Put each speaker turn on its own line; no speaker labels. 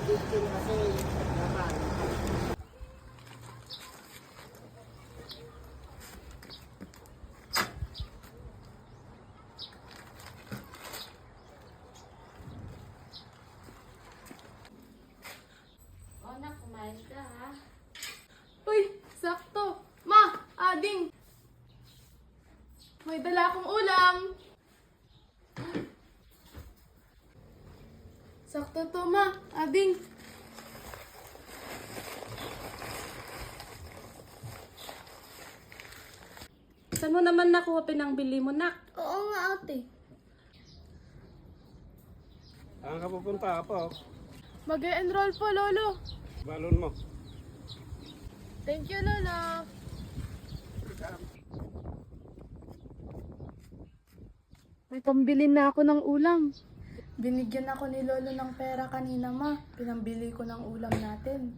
15 kasi naman.
O anak, kumain ka ha.
Uy, sakto. Ma, Ading. May dala akong ulam. Sakto to, ma. Ading.
Saan mo naman nakuha pinangbili mo, nak?
Oo nga, ate.
Saan ka pupunta, Apo?
Mag-e-enroll po, Lolo.
Balon mo.
Thank you, Lolo. May pambili na ako ng ulam. Binigyan ako ni Lolo ng pera kanina, ma. Pinambili ko ng ulam natin.